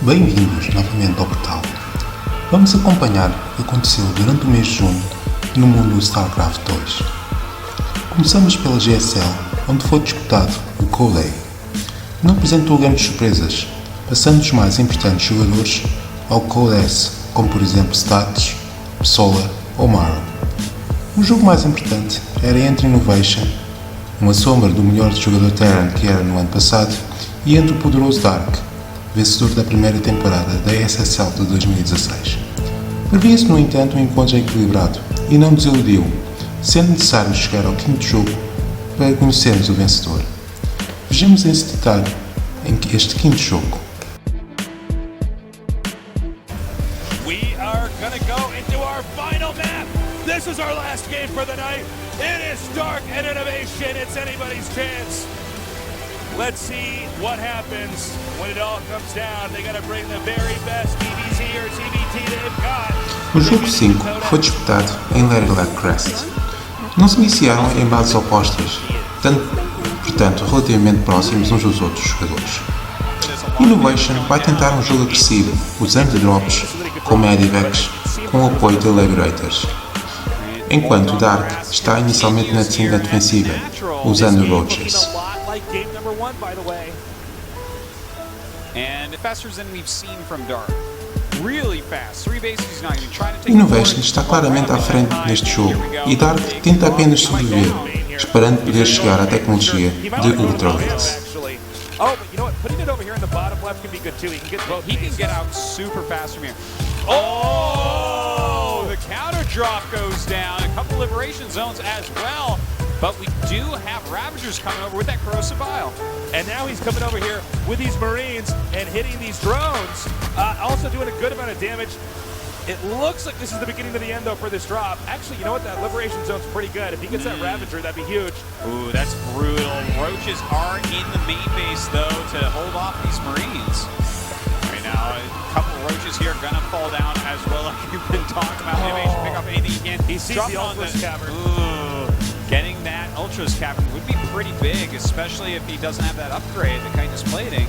Bem-vindos novamente ao portal. Vamos acompanhar o que aconteceu durante o mês de junho no mundo do Starcraft II. Começamos pela GSL, onde foi disputado o Day. Não apresentou grandes surpresas, passando dos mais importantes jogadores ao S, como por exemplo Stats, Solar ou Mara. O jogo mais importante era entre Innovation, uma sombra do melhor jogador Terran que era no ano passado, e entre o poderoso Dark, vencedor da primeira temporada da SSL de 2016. Previa-se, no entanto, um encontro equilibrado e não desiludiu, sendo necessário chegar ao quinto jogo para conhecermos o vencedor. Vejamos esse detalhe em este quinto jogo. We are gonna go into our final map. This is our last game for the night. It is Dark and Innovation. It's anybody's chance. Let's see what happens when it all comes down. They gotta bring the very best DBZ or CBT they've got. O jogo 5 foi disputado em Ladylike Crest. Não se iniciaram em bases opostas, portanto relativamente próximos uns dos outros jogadores. Innovation vai tentar um jogo agressivo, usando drops com Medivacs com o apoio de Liberators, enquanto Dark está inicialmente na defensiva, usando Roaches. Innovation está claramente à frente neste jogo e Dark tenta apenas sobreviver, esperando poder chegar à tecnologia de Ultralights. Oh, but you know what? Putting it over here in the bottom left can be good too. He can get both. He can get out super fast from here. Oh, the counter drop goes down. A couple liberation zones as well. But we do have Ravagers coming over with that corrosive bile. And now he's coming over here with these Marines and hitting these drones. Also doing a good amount of damage. It looks like this is the beginning of the end, though, for this drop. Actually, you know what? That Liberation Zone's pretty good. If he gets that Ravager, that'd be huge. Ooh, that's brutal. Roaches are in the main base, though, to hold off these Marines. Right now, a couple Roaches here gonna fall down as well, like you've been talking about. Innovation, pick up anything he can. He sees the Ultras Cavern. Ooh, getting that Ultras Cavern would be pretty big, especially if he doesn't have that upgrade, the Chitinous Plating.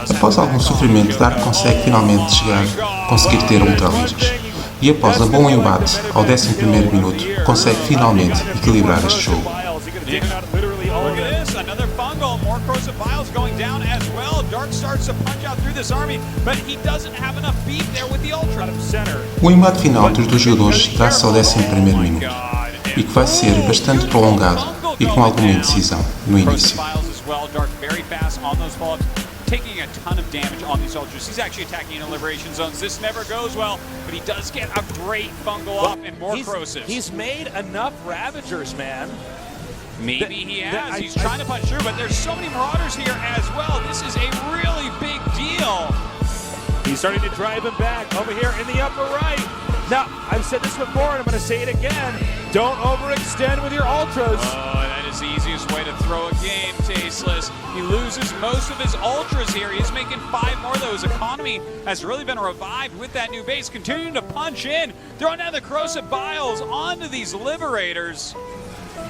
Após algum sofrimento, Dark consegue finalmente conseguir ter Ultralights, e após um bom embate ao 11º minuto, consegue finalmente equilibrar este jogo. O embate final dos dois jogadores dá-se ao 11º minuto, e que vai ser bastante prolongado e com alguma indecisão no início. Taking a ton of damage on these Ultras. He's actually attacking in Liberation Zones. This never goes well, but he does get a great fungal off and more corrosives. He's made enough Ravagers, man. Maybe he has. He's trying to punch through, but there's so many Marauders here as well. This is a really big deal. He's starting to drive him back over here in the upper right. Now, I've said this before, and I'm going to say it again. Don't overextend with your Ultras. Oh, that is the easiest way to throw a game, Tasteless. He loses most of his Ultras here. He's making 5 more, though. His economy has really been revived with that new base. Continuing to punch in, throwing down the corrosive biles onto these Liberators.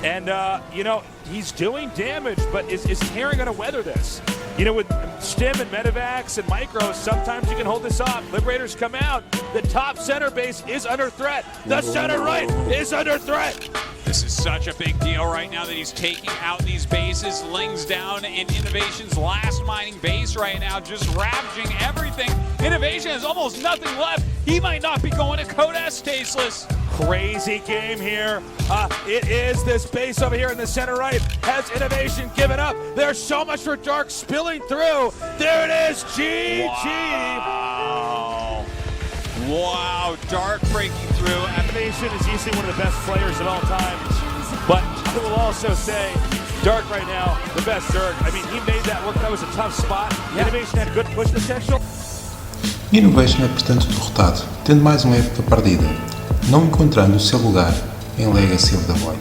And, you know, he's doing damage, but is Terran going to weather this? You know, with Stim and Medivacs and Micros, sometimes you can hold this off. Liberators come out. The top center base is under threat. The center right is under threat. This is such a big deal right now that he's taking out these bases. Ling's down in Innovation's last mining base right now, just ravaging everything. Innovation has almost nothing left. He might not be going to Code S, Tasteless. Crazy game here. It is this base over here in the center right. Has Innovation given up? There's so much for Dark spilling through. There it is, GG. Wow. Wow, Dark breaking through. Innovation is easily one of the best players of all time. But I will also say, Dark right now, the best Zerg. I mean, he made that work. That was a tough spot. Yeah. Innovation had good push potential. Innovation é, portanto, derrotado, tendo mais uma época perdida, não encontrando o seu lugar em Legacy of the Void.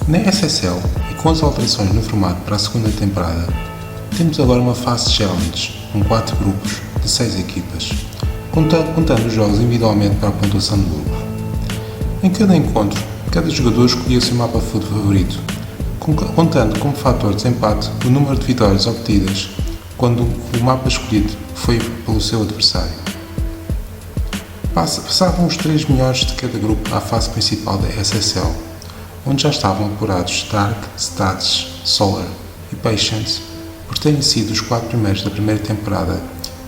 Na SSL, e com as alterações no formato para a segunda temporada, temos agora uma fase challenge com 4 grupos de 6 equipas, contando os jogos individualmente para a pontuação do grupo. Em cada encontro, cada jogador escolhia o seu mapa food favorito, contando como fator de desempate o número de vitórias obtidas quando o mapa escolhido foi pelo seu adversário. Passavam os 3 melhores de cada grupo à fase principal da SSL, onde já estavam apurados Dark, Stats, Solar e Patient por terem sido os 4 primeiros da primeira temporada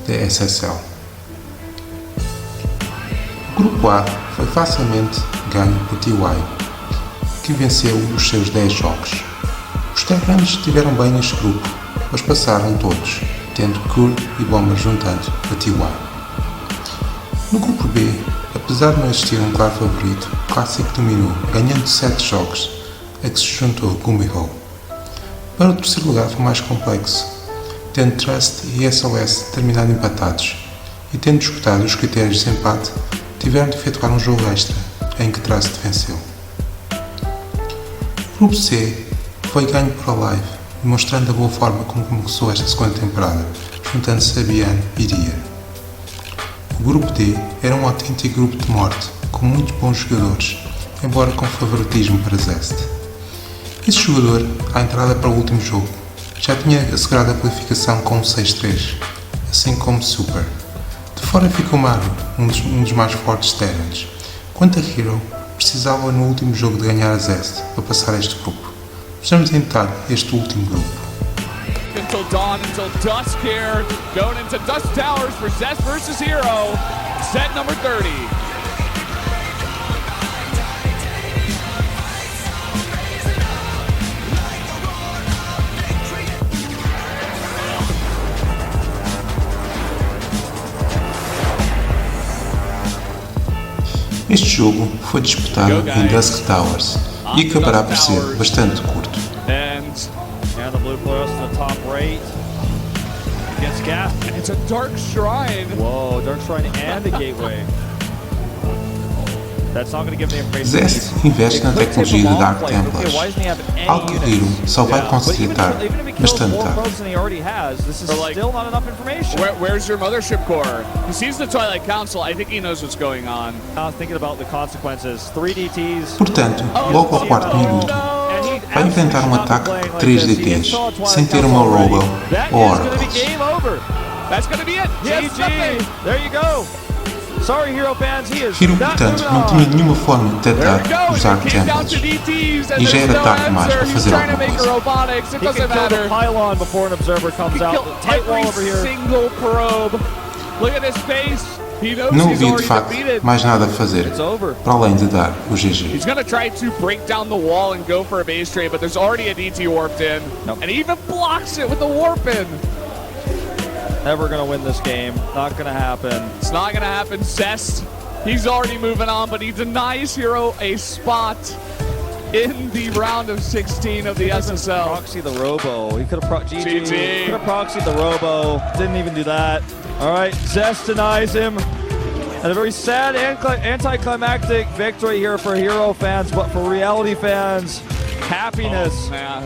da SSL. O grupo A foi facilmente ganho por TY, que venceu os seus 10 jogos. Os Terranos estiveram bem neste grupo, mas passaram todos, tendo Kur e Bomber juntando a TY. No grupo B, apesar de não existir um claro favorito, o Classic dominou, ganhando 7 jogos, a que se juntou Gumiho. Para o terceiro lugar foi mais complexo, tendo Trust e SOS terminado empatados, e tendo disputado os critérios de desempate, tiveram de efetuar um jogo extra, em que Trust venceu. O grupo C foi ganho por Alive, demonstrando a boa forma como começou esta segunda temporada, juntando-se a Bian e Dia. O grupo D era um autêntico grupo de morte, com muitos bons jogadores, embora com favoritismo para Zest. Esse jogador, à entrada para o último jogo, já tinha assegurado a qualificação com um 6-3, assim como Super. De fora ficou Maru, um dos mais fortes Terrans. Quanto a Hero, precisava no último jogo de ganhar a Zest para passar este grupo. Vamos tentar este último grupo. Until dawn, until dusk here, going into Dusk Towers for Zest versus Hero, set number 30. Este jogo foi disputado em Dusk Towers e acabará por ser bastante curto. And the blue plus in the top right against Gas. And it's a Dark Shrine. Whoa, Dark Shrine and a Gateway. That's not going to give the information. Zest investe na tecnologia de Dark Templars, algo que Hero só vai considerar bastante tarde. Where's your mothership core? He sees the Twilight Council. I think he knows what's going on. Thinking about the consequences. 3 DTs. Portanto, logo ao quarto minuto, vai enfrentar um ataque de 3 DTs, sem ter uma Robo ou Oracles. That's gonna be it. GG. There you go. Sorry, Hero fans, he is Hero, portanto, não tinha nenhuma forma de tentar os Dark Templars, e já era tarde demais para fazer alguma coisa. He can kill the pylon before an observer comes out. The tight wall over here. Single probe. Look at his face. He knows Não he's havia de already facto defeated. mais nada a fazer, para além de dar o GG. He's gonna try to break down the wall and go for a base trade, but there's already a DT warped in. Nope. And he even blocks it with the warp in. Never gonna win this game. Not gonna happen. It's not gonna happen. Zest, he's already moving on, but he denies Hero a spot in the round of 16 of the SSL. Proxy the Robo. He could have GG. Could have proxied the Robo. Didn't even do that. All right, Zest denies him. And a very sad anticlimactic victory here for Hero fans, but for reality fans, happiness. Oh, man.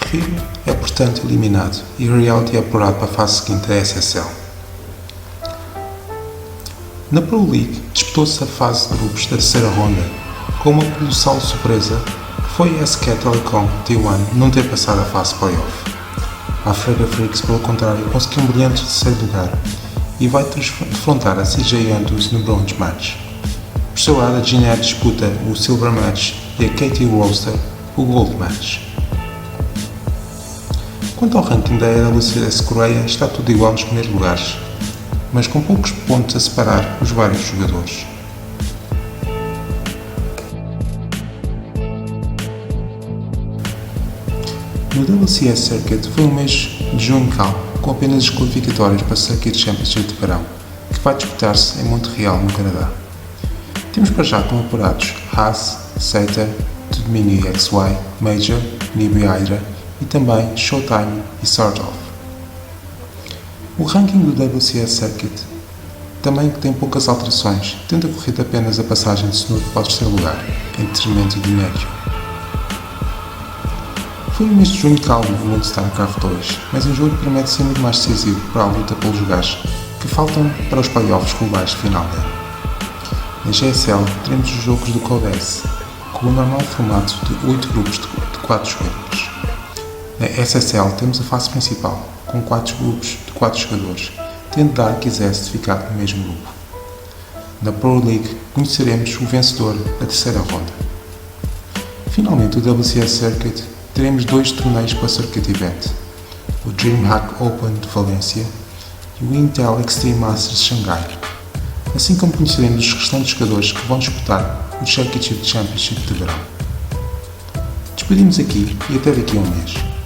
Hero é portanto eliminado e Reality é apurado para a fase seguinte da SSL. Na Pro League disputou-se a fase de grupos da terceira ronda, com uma colossal surpresa que foi a SK Telecom T1 não ter passado a fase playoff. A Frega Freaks, pelo contrário, conseguiu um brilhante terceiro lugar e vai defrontar a CJ Antus no Bronze Match. Por seu lado, a Ginette disputa o Silver Match e a Katie Roaster o Gold Match. Quanto ao ranking da AWCS Coreia, está tudo igual nos primeiros lugares, mas com poucos pontos a separar os vários jogadores. No WCS Circuit foi um mês de junho calmo, com apenas as qualificatórias para o Circuit Championship de verão, que vai disputar-se em Montreal, no Canadá. Temos para já como apurados Haas, Sater, Domínio XY, Major, Nibi Hydra e também Showtime e Sort of. O ranking do WCS Circuit também tem poucas alterações, tendo ocorrido apenas a passagem de Snoop para o terceiro lugar, em detrimento de Mercury. Foi um mês de junho calmo no mundo de Starcraft II, mas em julho promete ser muito mais decisivo para a luta pelos lugares que faltam para os playoffs globais de final de ano. Na GSL teremos os jogos do Code S, com o normal formato de 8 grupos de 4 jogadores. Na SSL temos a fase principal, com 4 grupos de 4 jogadores, tendo Dark e Zest ficar no mesmo grupo. Na Pro League conheceremos o vencedor da terceira ronda. Finalmente, o WCS Circuit, teremos 2 torneios para Circuit Event, o DreamHack Open de Valência e o Intel Extreme Masters de Xangai, assim como conheceremos os restantes jogadores que vão disputar o Executive Championship de verão. Despedimos aqui e até daqui a um mês.